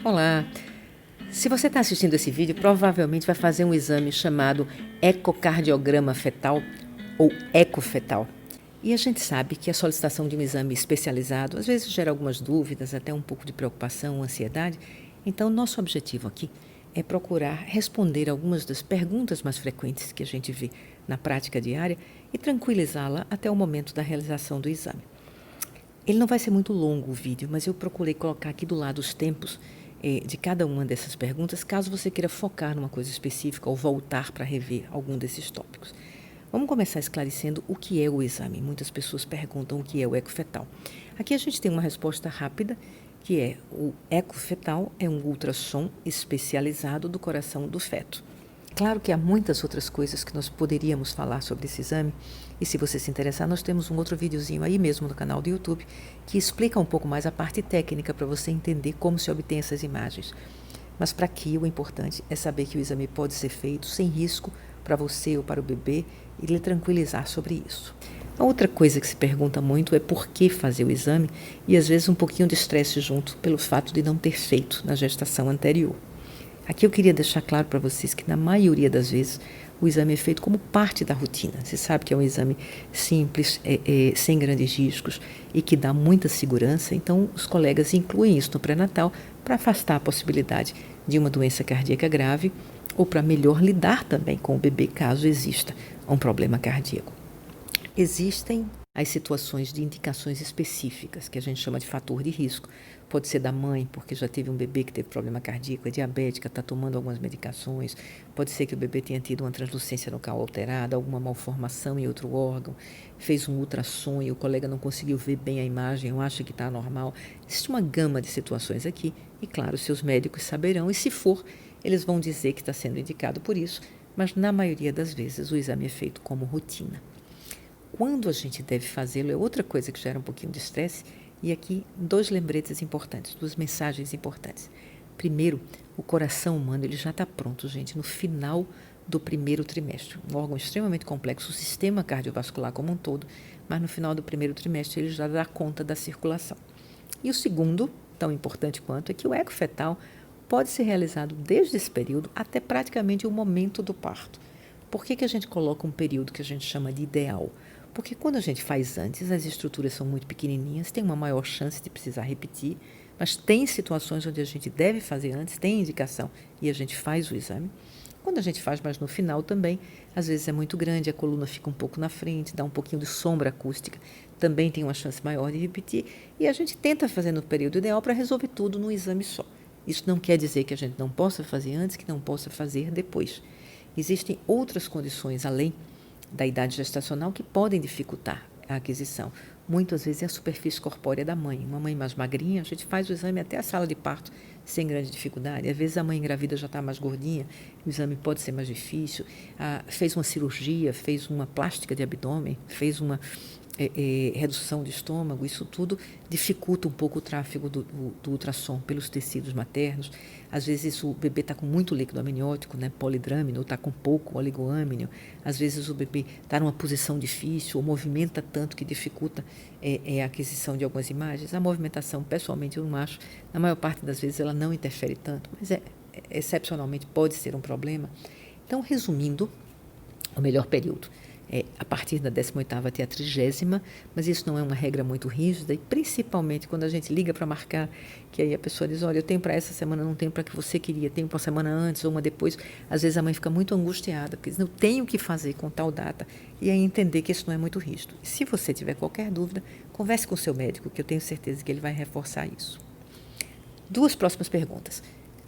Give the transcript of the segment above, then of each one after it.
Olá! Se você está assistindo esse vídeo, provavelmente vai fazer um exame chamado ecocardiograma fetal ou ecofetal. E a gente sabe que a solicitação de um exame especializado às vezes gera algumas dúvidas, até um pouco de preocupação, ansiedade. Então, nosso objetivo aqui é procurar responder algumas das perguntas mais frequentes que a gente vê na prática diária e tranquilizá-la até o momento da realização do exame. Ele não vai ser muito longo o vídeo, mas eu procurei colocar aqui do lado os tempos de cada uma dessas perguntas, caso você queira focar numa coisa específica ou voltar para rever algum desses tópicos. Vamos começar esclarecendo o que é o exame. Muitas pessoas perguntam o que é o ecofetal. Aqui a gente tem uma resposta rápida, que é o ecofetal é um ultrassom especializado do coração do feto. Claro que há muitas outras coisas que nós poderíamos falar sobre esse exame, e se você se interessar, nós temos um outro videozinho aí mesmo no canal do YouTube que explica um pouco mais a parte técnica para você entender como se obtém essas imagens. Mas para aqui o importante é saber que o exame pode ser feito sem risco para você ou para o bebê e lhe tranquilizar sobre isso. A outra coisa que se pergunta muito é por que fazer o exame e às vezes um pouquinho de estresse junto pelo fato de não ter feito na gestação anterior. Aqui eu queria deixar claro para vocês que na maioria das vezes o exame é feito como parte da rotina. Você sabe que é um exame simples, sem grandes riscos e que dá muita segurança, então os colegas incluem isso no pré-natal para afastar a possibilidade de uma doença cardíaca grave ou para melhor lidar também com o bebê caso exista um problema cardíaco. Existem as situações de indicações específicas, que a gente chama de fator de risco. Pode ser da mãe, porque já teve um bebê que teve problema cardíaco, é diabética, está tomando algumas medicações. Pode ser que o bebê tenha tido uma translucência local alterada, alguma malformação em outro órgão, fez um ultrassom e o colega não conseguiu ver bem a imagem, ou acha que está normal. Existe uma gama de situações aqui e, claro, seus médicos saberão, e se for, eles vão dizer que está sendo indicado por isso, mas na maioria das vezes o exame é feito como rotina. Quando a gente deve fazê-lo é outra coisa que gera um pouquinho de estresse, e aqui 2 lembretes importantes, 2 mensagens importantes. Primeiro, o coração humano ele já está pronto, gente, no final do primeiro trimestre. Um órgão extremamente complexo, o sistema cardiovascular como um todo, mas no final do primeiro trimestre ele já dá conta da circulação. E o segundo, tão importante quanto, é que o ecofetal pode ser realizado desde esse período até praticamente o momento do parto. Por que a gente coloca um período que a gente chama de ideal? Porque quando a gente faz antes, as estruturas são muito pequenininhas, tem uma maior chance de precisar repetir, mas tem situações onde a gente deve fazer antes, tem indicação e a gente faz o exame. Quando a gente faz, mas no final também, às vezes é muito grande, a coluna fica um pouco na frente, dá um pouquinho de sombra acústica, também tem uma chance maior de repetir, e a gente tenta fazer no período ideal para resolver tudo num exame só. Isso não quer dizer que a gente não possa fazer antes, que não possa fazer depois. Existem outras condições além da idade gestacional que podem dificultar a aquisição. Muitas vezes é a superfície corpórea da mãe. Uma mãe mais magrinha, a gente faz o exame até a sala de parto sem grande dificuldade. Às vezes a mãe engravida já está mais gordinha, o exame pode ser mais difícil. Fez uma cirurgia, fez uma plástica de abdômen, fez uma redução de estômago, isso tudo dificulta um pouco o tráfego do ultrassom pelos tecidos maternos. Às vezes o bebê está com muito líquido amniótico, né, polidrâmino, ou está com pouco oligoâmnio. Às vezes o bebê está numa posição difícil, ou movimenta tanto que dificulta a aquisição de algumas imagens. A movimentação, pessoalmente, eu não acho, na maior parte das vezes ela não interfere tanto, mas excepcionalmente pode ser um problema. Então, resumindo, o melhor período a partir da 18ª até a 30ª, mas isso não é uma regra muito rígida, e principalmente quando a gente liga para marcar, que aí a pessoa diz, olha, eu tenho para essa semana, não tenho para que você queria, tenho para uma semana antes ou uma depois, às vezes a mãe fica muito angustiada, porque diz, eu tenho que fazer com tal data, e aí entender que isso não é muito rígido. E se você tiver qualquer dúvida, converse com o seu médico, que eu tenho certeza que ele vai reforçar isso. 2 próximas perguntas.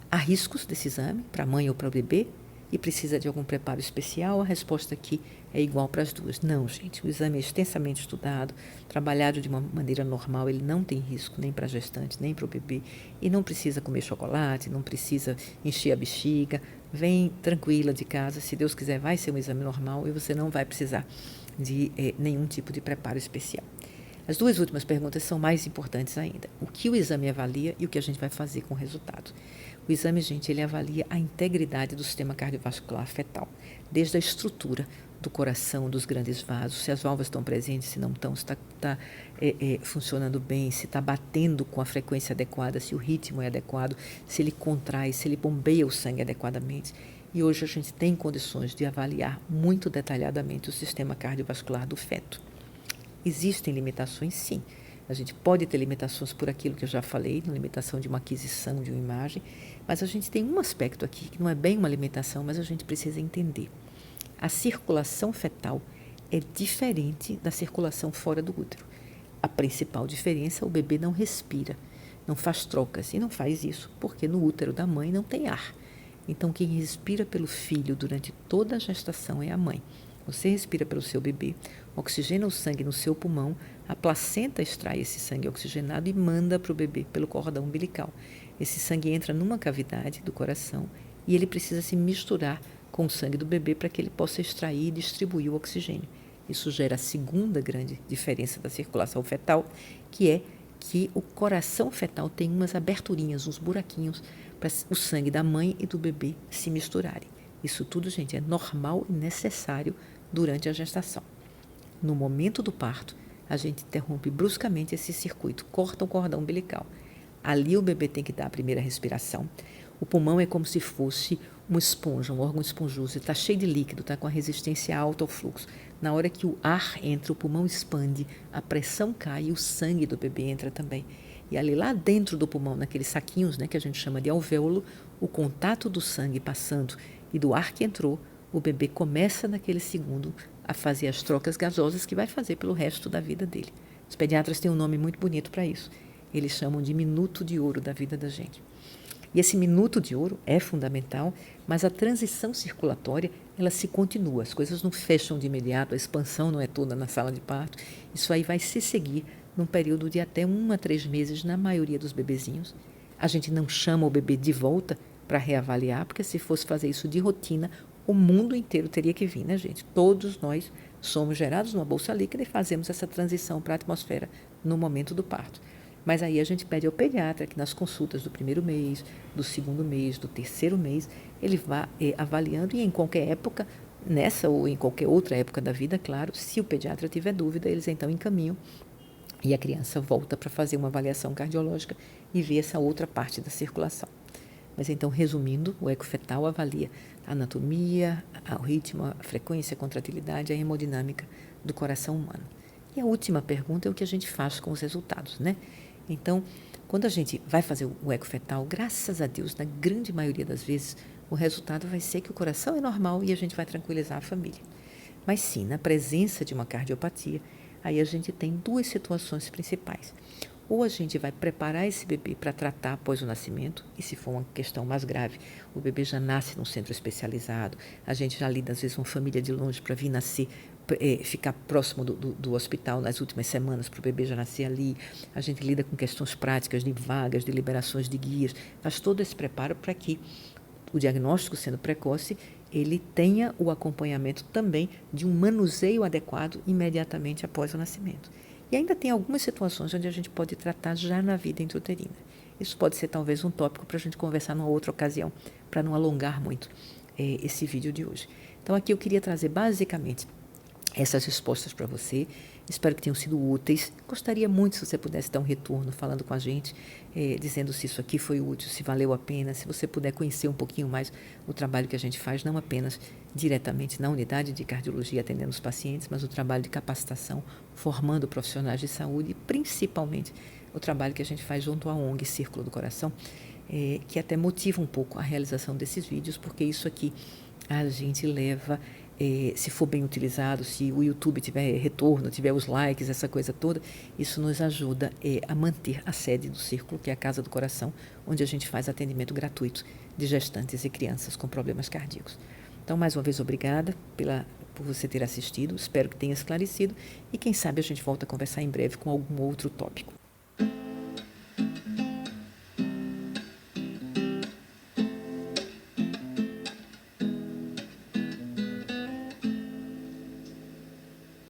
Há riscos desse exame para a mãe ou para o bebê? E precisa de algum preparo especial? A resposta aqui é igual para as 2. Não, gente, o exame é extensamente estudado, trabalhado de uma maneira normal, ele não tem risco nem para a gestante, nem para o bebê, e não precisa comer chocolate, não precisa encher a bexiga, vem tranquila de casa, se Deus quiser vai ser um exame normal e você não vai precisar de nenhum tipo de preparo especial. As 2 últimas perguntas são mais importantes ainda. O que o exame avalia e o que a gente vai fazer com o resultado? O exame, gente, ele avalia a integridade do sistema cardiovascular fetal, desde a estrutura do coração, dos grandes vasos, se as válvulas estão presentes, se não estão, se está funcionando bem, se está batendo com a frequência adequada, se o ritmo é adequado, se ele contrai, se ele bombeia o sangue adequadamente. E hoje a gente tem condições de avaliar muito detalhadamente o sistema cardiovascular do feto. Existem limitações, sim. A gente pode ter limitações por aquilo que eu já falei, limitação de uma aquisição de uma imagem, mas a gente tem um aspecto aqui que não é bem uma limitação, mas a gente precisa entender. A circulação fetal é diferente da circulação fora do útero. A principal diferença é o bebê não respira, não faz trocas, e não faz isso porque no útero da mãe não tem ar. Então, quem respira pelo filho durante toda a gestação é a mãe. Você respira pelo seu bebê, oxigena o sangue no seu pulmão, a placenta extrai esse sangue oxigenado e manda para o bebê pelo cordão umbilical. Esse sangue entra numa cavidade do coração e ele precisa se misturar com o sangue do bebê para que ele possa extrair e distribuir o oxigênio. Isso gera a segunda grande diferença da circulação fetal, que é que o coração fetal tem umas aberturinhas, uns buraquinhos, para o sangue da mãe e do bebê se misturarem. Isso tudo, gente, é normal e necessário durante a gestação. No momento do parto, a gente interrompe bruscamente esse circuito, corta o cordão umbilical. Ali o bebê tem que dar a primeira respiração. O pulmão é como se fosse uma esponja, um órgão esponjoso, está cheio de líquido, está com a resistência alta ao fluxo. Na hora que o ar entra, o pulmão expande, a pressão cai e o sangue do bebê entra também. E ali lá dentro do pulmão, naqueles saquinhos, que a gente chama de alvéolo, o contato do sangue passando e do ar que entrou, o bebê começa naquele segundo a fazer as trocas gasosas que vai fazer pelo resto da vida dele. Os pediatras têm um nome muito bonito para isso. Eles chamam de minuto de ouro da vida da gente. E esse minuto de ouro é fundamental, mas a transição circulatória, ela se continua. As coisas não fecham de imediato, a expansão não é toda na sala de parto. Isso aí vai se seguir num período de até 1 a 3 meses na maioria dos bebezinhos. A gente não chama o bebê de volta para reavaliar, porque se fosse fazer isso de rotina, o mundo inteiro teria que vir, né, gente? Todos nós somos gerados numa bolsa líquida e fazemos essa transição para a atmosfera no momento do parto. Mas aí a gente pede ao pediatra que nas consultas do 1º mês, do 2º mês, do 3º mês, ele vá avaliando e em qualquer época, nessa ou em qualquer outra época da vida, claro, se o pediatra tiver dúvida, eles então encaminham e a criança volta para fazer uma avaliação cardiológica e ver essa outra parte da circulação. Mas então, resumindo, o ecofetal avalia a anatomia, o ritmo, a frequência, a contratilidade, a hemodinâmica do coração humano. E a última pergunta é o que a gente faz com os resultados, né? Então, quando a gente vai fazer o ecofetal, graças a Deus, na grande maioria das vezes, o resultado vai ser que o coração é normal e a gente vai tranquilizar a família. Mas sim, na presença de uma cardiopatia, aí a gente tem 2 situações principais. Ou a gente vai preparar esse bebê para tratar após o nascimento, e se for uma questão mais grave, o bebê já nasce num centro especializado, a gente já lida às vezes com família de longe para vir nascer, ficar próximo do hospital nas últimas semanas para o bebê já nascer ali, a gente lida com questões práticas de vagas, de liberações de guias, faz todo esse preparo para que o diagnóstico sendo precoce, ele tenha o acompanhamento também de um manuseio adequado imediatamente após o nascimento. E ainda tem algumas situações onde a gente pode tratar já na vida intrauterina. Isso pode ser talvez um tópico para a gente conversar numa outra ocasião, para não alongar muito esse vídeo de hoje. Então aqui eu queria trazer basicamente essas respostas para você. Espero que tenham sido úteis. Gostaria muito se você pudesse dar um retorno falando com a gente, dizendo se isso aqui foi útil, se valeu a pena, se você puder conhecer um pouquinho mais o trabalho que a gente faz, não apenas diretamente na unidade de cardiologia atendendo os pacientes, mas o trabalho de capacitação, formando profissionais de saúde e principalmente o trabalho que a gente faz junto à ONG Círculo do Coração, que até motiva um pouco a realização desses vídeos, porque isso aqui a gente leva, se for bem utilizado, se o YouTube tiver retorno, tiver os likes, essa coisa toda, isso nos ajuda a manter a sede do Círculo, que é a Casa do Coração, onde a gente faz atendimento gratuito de gestantes e crianças com problemas cardíacos. Então, mais uma vez, obrigada por você ter assistido, espero que tenha esclarecido e quem sabe a gente volta a conversar em breve com algum outro tópico.